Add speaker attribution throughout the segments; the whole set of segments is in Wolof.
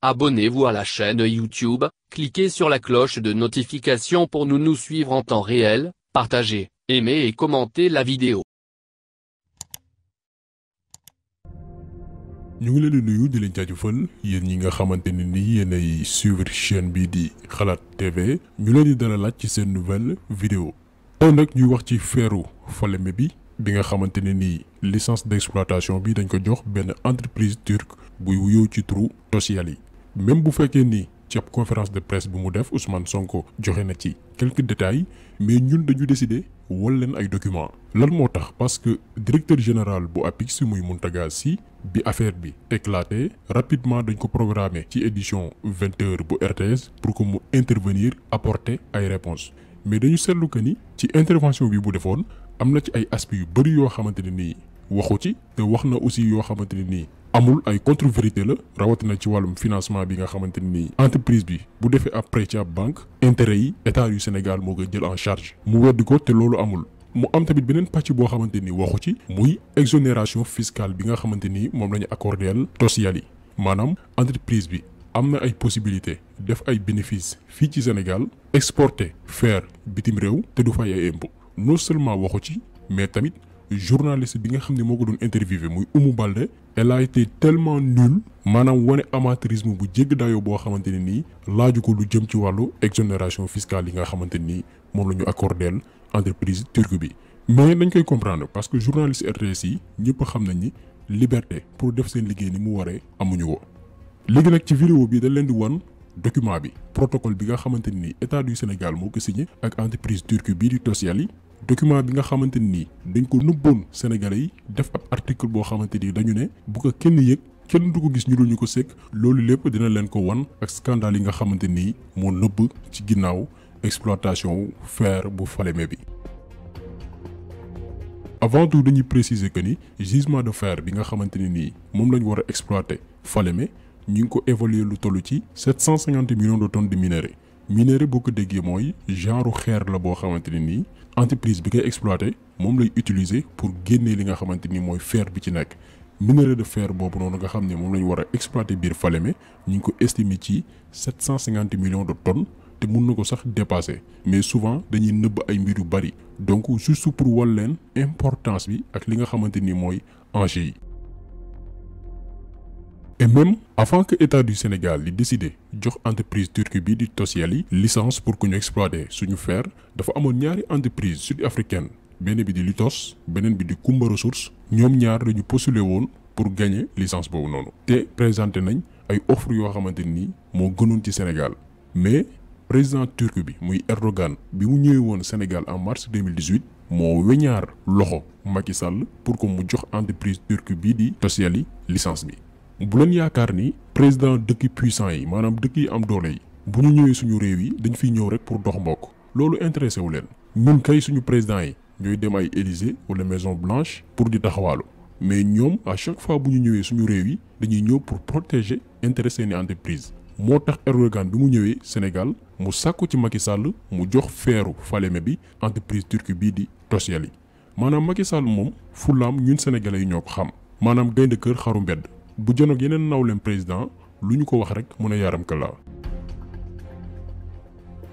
Speaker 1: abonnez-vous à la chaîne YouTube, cliquez sur la cloche de notification pour nous suivre en temps réel, partagez, aimez et commentez la vidéo.
Speaker 2: ñu ngi leen di nuyu di leen jaajëfal yéen ñi nga xamante ne ni yéenay suivre chaîne bi di Xalaat TV ñu leen di dalalaat ci seen nouvelle vidéo tey nag ñuy wax ci feeru Falémé bi nga xamante ne ni licence d'exploitation bi dañ ko jox benn entreprise turque buy wuyoo ci turu Tosyaali même bu fekkee ni ci ab conférence de presse bu mu def Ousmane Sonko joxe na ci quelques détails mais ñun dañu décider wal leen ay documents lan moo tax parce que directeur général bu APIX muy Mountaga Sy bi affaire bi éclaté rapidement dañ ko programmé ci édition 20h bu RTS pour que mu intervenir apporter ay réponses mais dañu seetlu que ni ci intervention bi bu defoon am na ci ay aspects yu bëri yoo xamante ne nii waxu ci te wax na aussi yoo xamante ne nii amul ay contre-vérité la rawatina ci wàllum financement bi nga xamante ne nii entreprise bi bu defee ab prêt ci ab banque intérêt yi état yu Sénégal moo koy jël en charge mu weddi ko te loolu amul. mu am tamit beneen pàcc boo xamante ni waxu ci muy exonération fiscale bi nga xamante ni moom la ñu accordeel Tosyaali maanaam entreprise bi am na ay possibilité def ay bénéfices fii ci Sénégal exporter fer bitim réew te du fay ay impôt non seulement waxu ci mais tamit journaliste bi nga xam ne moo ko doon interviewé muy Oumou Baldé elle a été tellement nulle maanaam wane amateurisme bu jégg dayoo boo xamante ne nii laaju ko lu jëm ci wàllu exonération fiscale yi nga xamante ni moom la ñu accordeel entreprise turque bi mais dañ koy comprendre parce que journaliste RTS yi ñëpp xam nañ ni liberté pour def seen liggéey ni mu waree amuñu ko. léegi nag ci vidéo bi dañ leen di wan document bi protocole bi nga xamante ni état du Sénégal moo ko signé ak entreprise turque bii di Tosyaali document bi nga xamante ni dañ ko nëbboon Sénégalais yi def ab article boo xamante ni dañu ne bu ko kenn yëg kenn du ko gis ñu dul ñu ko sekk loolu lépp dina leen ko wan ak scandale yi nga xamante ni moo nëbb ci ginnaaw exploitation fer bu Falémé bi. avant tout dañuy préciser que ni gisement de fer bi nga xamante ne nii moom la ñu war a exploiter Falémé ñu ngi ko évaluer lu toll ci 750 millions de tonnes de minerai. minerai boo ko déggee mooy genre xeer la boo xamante ne nii entreprise bi koy exploiter moom lay utiliser pour génnee li nga xamante ni mooy fer bi ci nekk. minerai de fer boobu noonu nga xam ne moom la ñu war a exploiter biir Falémé ñu ngi ko estimer ci 750 millions de tonnes. te mun na ko sax dépasser mais souvent dañuy nëbb ay mbir yu bari donc juste pour wal leen importance bi ak li nga xamante ni mooy enjeu yi. et même avant que état du Sénégal di décider jox entreprise turque bi di Tosyaali licence pour que ñu exploiter suñu fer dafa amoon ñaari entreprise sud-africaine benn bi di Litos beneen bi di Kumba Ressources ñoom ñaar dañu postuler woon pour gagner licence boobu noonu. te présenté nañ ay offres yoo xamante ni moo gënoon ci Sénégal mais. président turc bi muy Erdogan bi mu ñëwee woon Sénégal en mars 2018 moo weñaar loxo Macky Sall pour que mu jox entreprise turque bii di Tosyaali licence bi. bu leen yaakaar ni président dëkk puissant yi maanaam dëkk yi am doole yi bu ñu ñëwee suñu réew yi dañ fiy ñëw rek pour dox mbokk loolu intéressé wu leen ñun kay suñu président yi ñooy dem ay Élysée wala Maison Blanche pour di taxawaalu mais ñoom à chaque fois bu ñu ñëwee suñu réew yi dañuy ñëw pour protéger intérêt seeni entreprise. moo tax Erdogan bi mu ñëwee Sénégal mu sàkku ci Macky Sall mu jox feeru Falémé bi entreprise turque bii di Tosyaali maanaam Macky Sall moom fulaam ñun sénégalais yi ñoo ko xam maanaam gaynde kër xaru mbedd bu jënoog yeneen nawleem président lu ñu ko wax rek mu ne yaaram ka laa.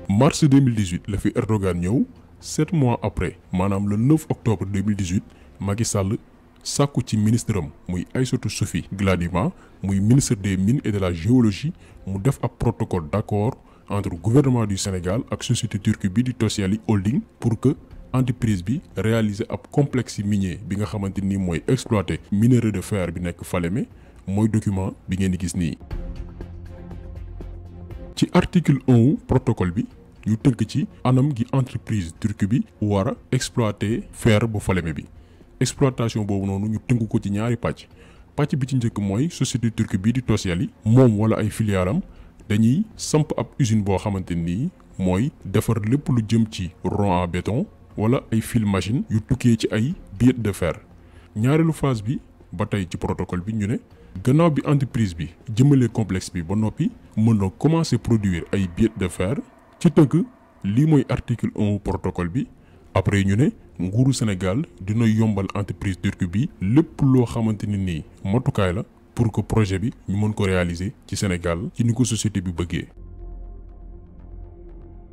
Speaker 2: mars 2018 la fi Erdogan ñëw 7 mois après maanaam le 9 octobre 2018 Macky Sall sàkku ci ministre am muy Aïssatou Sophie Gladima muy ministre des mines et de la géologie mu def ab protocole d'accord entre gouvernement du Sénégal ak société turque bi di Tosyaali Holding pour que entreprise bi réaliser ab complexe minier bi nga xamante ni mooy exploiter minerai de fer bi nekk Falémé mooy document bi ngeen di gis nii. ci article 1 protocole bi ñu tënk ci anam gi entreprise turque bi war a exploiter fer bu Falémé bi. exploitation boobu noonu ñu tënk ko ci ñaari pàcc bi ci njëkk mooy société turque bii di Tosyaali moom wala ay filialam dañuy samp ab usine boo xamante nii mooy defar lépp lu jëm ci rond en béton wala ay fil machine yu tukkee ci ay biais de fer. ñaareelu phase bi ba tey ci protocole bi ñu ne gannaaw bi entreprise bi jëmalee complexe bi ba noppi mën na commencer produire ay biais de fer ci tënk lii mooy article 1 protocole bi. après ñu ne nguuru Sénégal dina yombal entreprise turque bi lépp loo xamante ni nii matukaay la pour que projet bi ñu mën ko réaliser ci Sénégal ci ni ko société bi bëggee.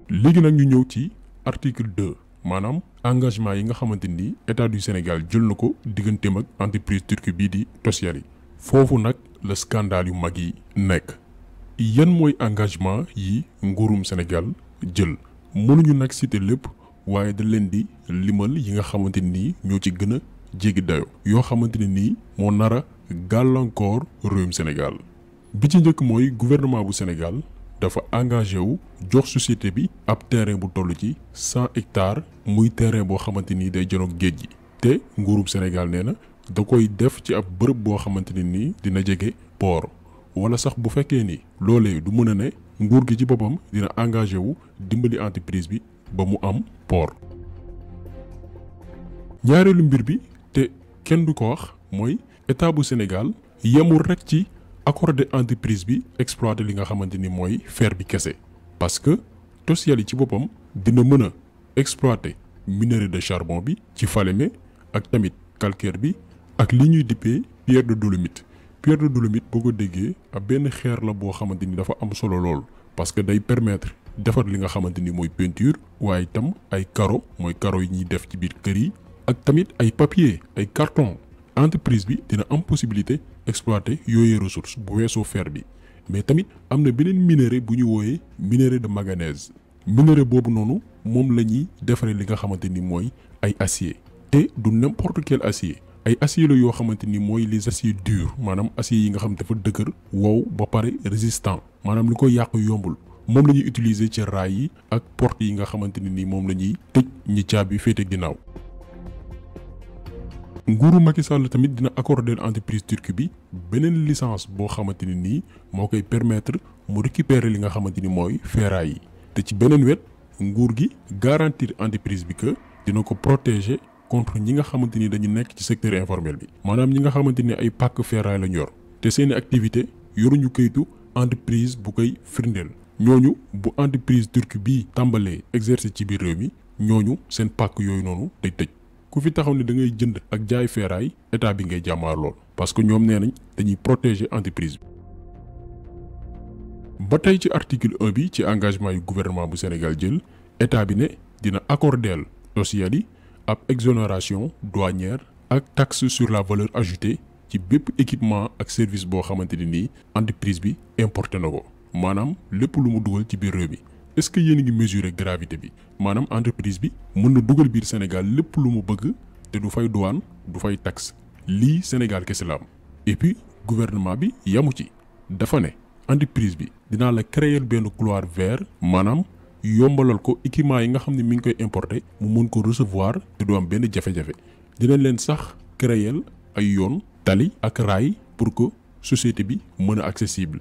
Speaker 2: léegi nag ñu ñëw ci article 2 maanaam engagement yi nga xamante ni état du Sénégal jël na ko digganteem ak entreprise turque bii di Tosyali. foofu nag la scandale yu mag yi nekk. yan mooy engagement yi nguurum Sénégal jël mënuñu nag citer lépp waaye da leen di limal yi nga xamante ni ñoo ci gën a jéggi dayo yoo xamante ne nii moo nar a gàllankoor réewum Sénégal. bi ci njëkk mooy gouvernement bu Sénégal dafa engagé wu jox société bi ab terrain bu toll ci 100 hectares muy terrain boo xamante ni day janoog géej gi te nguurum Sénégal nee na da koy def ci ab bërëb boo xamante ne nii dina jege port wala sax bu fekkee ni loolee du mën a ne nguur gi ci boppam dina engagé wu dimbali entreprise bi ba mu am port. ñaareelu mbir bi te kenn du ko wax mooy état bu Sénégal yemul rek ci accordé entreprise bi exploiter li nga xamante ni mooy fer bi kese parce que Tosyali ci boppam dina mën a exploiter minerai de charbon bi ci Falémé ak tamit calcaire bi ak li ñuy dippee pierre de dolomite. pierre de dolomite boo ko déggee ab benn xeer la boo xamante ni dafa am solo lool parce que day permettre defar li nga xamante ni mooy peinture waaye itam ay carreaux mooy carreaux yi ñuy def ci biir kër yi ak tamit ay papier ay carton. entreprise bi dina am possibilité exploiter yooyee ressource bu weesoo fer bi mais tamit am na beneen minerai bu ñu wooyee minerai de manganèse. minerai boobu noonu moom la ñuy defaree li nga xamante ni mooy ay acier te du n'importe quel acier. ay acier la yoo xamante ni mooy les aciers durs maanaam acier yi nga xam dafa dëgër wow ba pare résistant maanaam li ko yàq yombul moom la ñuy utiliser ci raay yi ak porte yi nga xamante ni moom la ñuy tëj ñi caabi féete ginnaaw. nguuru Macky Sall tamit dina accorder entreprise turque bi beneen licence boo xamante ni nii moo koy permettre mu récupérer li nga xamante ni mooy ferraille yi te ci beneen wet nguur gi garantir entreprise bi que dina ko protéger contre ñi nga xamante ni dañu nekk ci secteur informel bi maanaam ñi nga xamante ni ay pàkk ferraille lañ yor te seeni activité yoruñu kayitu entreprise bu koy firndeel ñooñu bu entreprise turque bii tàmbalee exercer ci biir réew mi ñooñu seen pàkk yooyu noonu day tëj. ku fi taxaw ne da ngay jënd ak jaay ferraille état bi ngay jàmmaar lool parce que ñoom nee nañ dañuy protéger entreprise bi. ba tey ci article 1 bi ci engagement yu gouvernement bu Sénégal jël état bi ne dina accordeel Tosyali ab exonération douanière ak taxe sur la valeur ajoutée ci bépp équipement ak service boo xamante ni nii entreprise bi importé na ko maanaam lépp lu mu dugal ci biir réew mi. est-ce que yéen a ngi mesurer gravité bi maanaam entreprise bi mën na dugal biir Sénégal lépp lu mu bëgg te du fay douane du fay taxe lii Sénégal kese la am et puis gouvernement bi yamu ci dafa ne entreprise bi dinaa la créer benn couloir vert maanaam yombalal ko équipement yi nga xam ne mi ngi koy importer mu mën ko recevoir te du am benn jafe-jafe dinañ leen sax créer ay yoon tali ak raay pour que société bi mën a accessible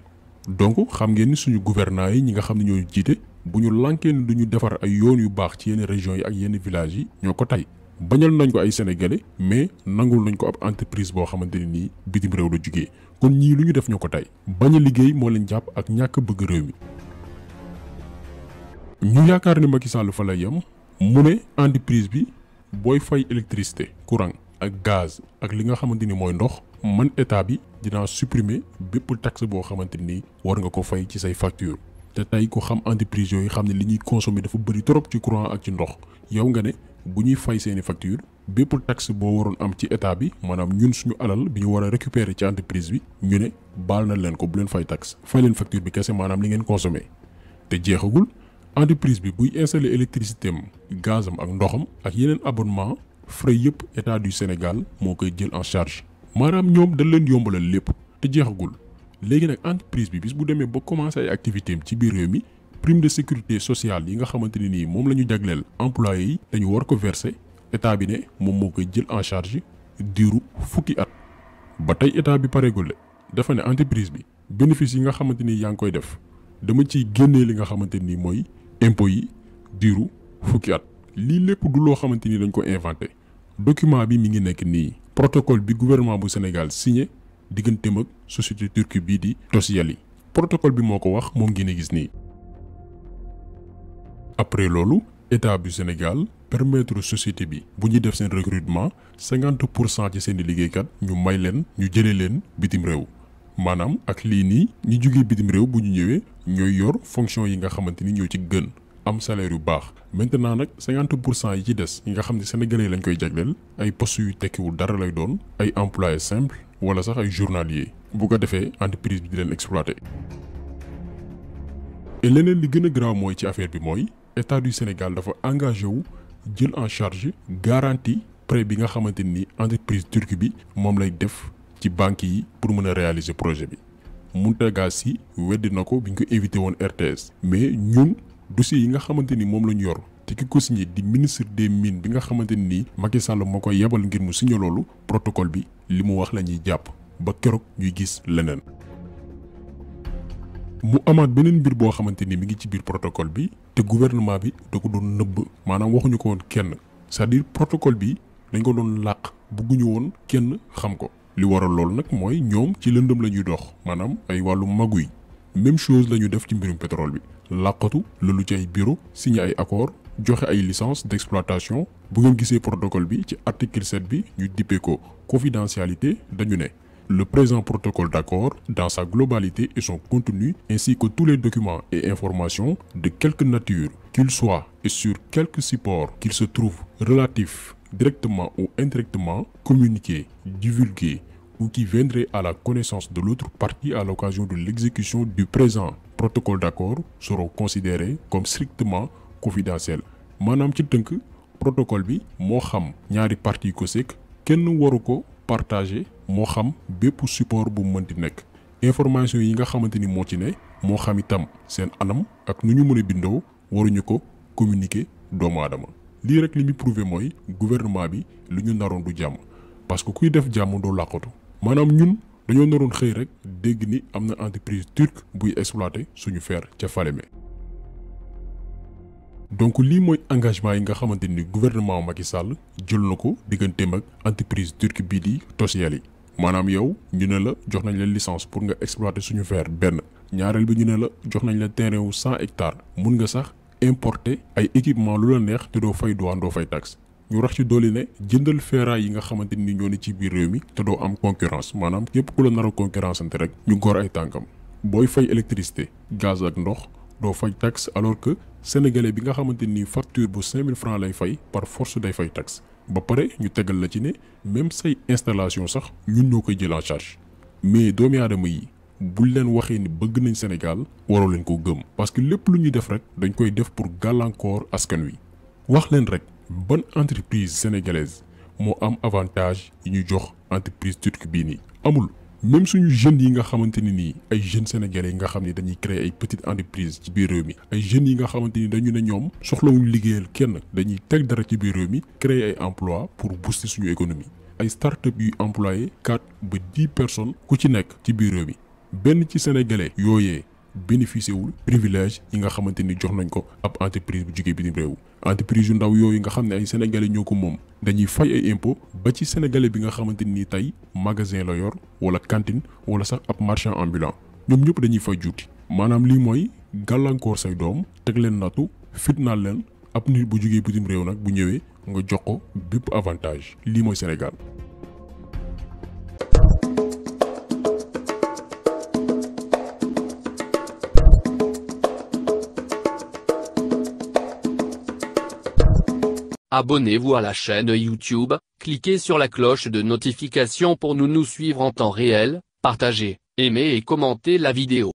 Speaker 2: donc xam ngeen ni suñu gouvernants yi ñi nga xam ne ñoo jiite. bu ñu lankee ni duñu defar ay yoon yu baax ci yenn régions yi ak yenn villages yi ñoo ko tey bañal nañ ko ay sénégalais mais nangul nañ ko ab entreprise boo xamante ne nii bitim réew la jugee kon ñii lu ñu def ñoo ko tey bañ a liggéey moo leen jàpp ak ñàkk bëgg réew mi. ñu yaakaar ni Macky Sall fa lay yem mu ne entreprise bi booy fay électricité courant ak gaz ak li nga xamante ni mooy ndox man état bi dinaa supprimer bépp taxe boo xamante ni war nga ko fay ci say facture te tey ko xam entreprise yooyu xam ne li ñuy consommer dafa bëri trop ci courant ak ci ndox yow nga ne bu ñuy fay seeni facture bépp taxe boo waroon am ci état bi maanaam ñun suñu alal bi ñu war a récupérer ci entreprise bi ñu ne baal na leen ko bu leen fay taxe fay leen facture bi kese maanaam li ngeen consommer te jeexagul entreprise bi buy installer électricité am gazam ak ndoxam ak yeneen abonnement frais yëpp état du Sénégal moo koy jël en charge maanaam ñoom dañ leen yombalal lépp te jeexagul. léegi nag entreprise bi bis bu demee ba commencé ay activité am ci biir réew mi prime de sécurité sociale yi nga xamante ne nii moom la ñu jagleel employés yi dañu war ko verser état bi ne moom moo koy jël en charge diiru fukki at. ba tey état bi pareegul dafa ne entreprise bi bénéfice yi nga xamante ni yaa ngi koy def dama ciy génnee li nga xamante ni mooy impôts yi diiru fukki at. lii lépp du loo xamante ni dañ ko inventé document bi mi ngi nekk nii protocole bi gouvernement bu Sénégal signé. digganteem ak société turque bii di Tosyali protocole bi moo ko wax moom ngeen gis nii. après loolu état du Sénégal permettre société bi bu ñuy def seen recrutement 50% ci seen i liggéeykat ñu may leen ñu jëlee leen bitim réew maanaam ak lii nii ñi jógee bitim réew bu ñu ñëwee ñooy yor fonction yi nga xamante ni ñoo ci gën am salaire yu baax. maintenant nag 50% yi ci des yi nga xam ne sénégalais lañ koy jagleel ay postes yu tekkiwul dara lay doon ay employés simples wala sax ay journaliers bu ko defee entreprise bi di leen exploiter. et leneen li gën a graaw mooy ci affaire bi mooy état du Sénégal dafa engagé wu jël en charge garantie prêt bi nga xamante ni entreprise turque bi moom lay def ci banque yi pour mën a réaliser projet bi. Mountaga Sy weddi na ko bi ñu ko invité woon RTS. mais ñun dossier yi nga xamante ni moom la ñu yor te ki ko signé di ministre des mines bi nga xamante ni Macky Sall moo koy yebal ngir mu signé loolu protocole bi li mu wax la ñuy jàpp ba keroog ñuy gis leneen. mu amaat beneen mbir boo xamante ni mi ngi ci biir protocole bi te gouvernement bi da ko doon nëbb maanaam waxuñu ko woon kenn c'est-à-dire protocole bi dañ ko doon làq bugguñu woon kenn xam ko. li waral loolu nag mooy ñoom ci lëndëm la ñuy dox maanaam ay wàllu magu yi même chose la ñu def ci mbirum pétrole bi làqatu loolu ci ay bureau signé ay accord joxe ay licence d'exploitation bu ngeen gisee protocole bi ci article 7 bi ñu dippee ko confidentialité dañu ne le présent protocole d'accord dans sa globalité et son contenu ainsi que tous les documents et informations de quelque nature qu'ils soient et sur quelque support qu'ils se trouvent relatifs directement ou indirectement communiqués, divulgués ou qui viendraient à la connaissance de l'autre partie à l'occasion de l'exécution du présent protocole d'accord seront considérés comme strictement confidentiels. maanaam ci tënk protocole bi moo xam ñaari parties ko sekk kenn waru ko partager moo xam bépp support bu mënti nekk information yi nga xamante ni moo ci ne moo xam itam seen anam ak nu ñu mën a bindoo waruñu ko communiquer doomu aadama. lii rek li muy prouvé mooy gouvernement bi lu ñu naroon du jàmm parce que kuy def jàmm doo làqatu maanaam ñun dañoo naroon xëy rek dégg ni am na entreprise turque buy exploiter suñu fer ca Falémé. donc lii mooy engagement yi nga xamante ni gouvernement Macky Sall jël na ko digganteem ak entreprise turque bii di Tosyel yi maanaam yow ñu ne la jox nañ la licence pour nga exploiter suñu fer benn ñaareel bi ñu ne la jox nañ la terrain wu 100 hectares mun nga sax importer ay équipement lu la neex te doo fay douane doo fay taxe ñu rax ci dooli ne jëndal ferraille yi nga xamante ni ñoo ne ci biir réew mi te doo am concurrence maanaam képp ku la nar a concurrence ante rek ñu gor ay tànkam booy fay électricité gaz ak ndox doo fay taxe alors que sénégalais bi nga xamante ni facture bu 5000 francs lay fay par force day fay taxe ba pare ñu tegal la ci ne même say installation sax ñun ñoo koy jël en charge mais doomi aadama yi buñ leen waxee ni bëgg nañ Sénégal waroo leen ko gëm parce que lépp lu ñuy def rek dañ koy def pour gàllankoor askan wi. wax leen rek ban entreprise sénégalaise moo am avantage yi ñu jox entreprise turque bii nii amul. même suñu jeunes yi nga xamante ni nii ay jeunes sénégalais yi nga xam ni dañuy créer ay petites entreprises ci biir réew mi ay jeunes yi nga xamante ni dañu ne ñoom soxlawuñu liggéeyal kenn dañuy teg dara ci biir réew mi créer ay emploi pour booster suñu économie ay start-up yuy employé 4 ba 10 personnes ku ci nekk ci biir réew mi benn ci sénégalais yooyee bénéficié wul privilège yi nga xamante ni jox nañ ko ab entreprise bu jugee bitim réew entreprise yu ndaw yooyu nga xam ne ay sénégalais ñoo ko moom dañuy fay ay impôt ba ci sénégalais bi nga xamante ni tey magasin la yor wala cantine wala sax ab marchand ambulant ñoom ñëpp dañuy fay juuti maanaam lii mooy gàllankoor say doom teg leen nattu fitnaal leen ab nit bu jugee bitim réew nag bu ñëwee nga jox ko bépp avantage lii mooy Sénégal.
Speaker 1: Abonnez-vous à la chaîne YouTube, cliquez sur la cloche de notification pour nous suivre en temps réel, partagez, aimez et commentez la vidéo.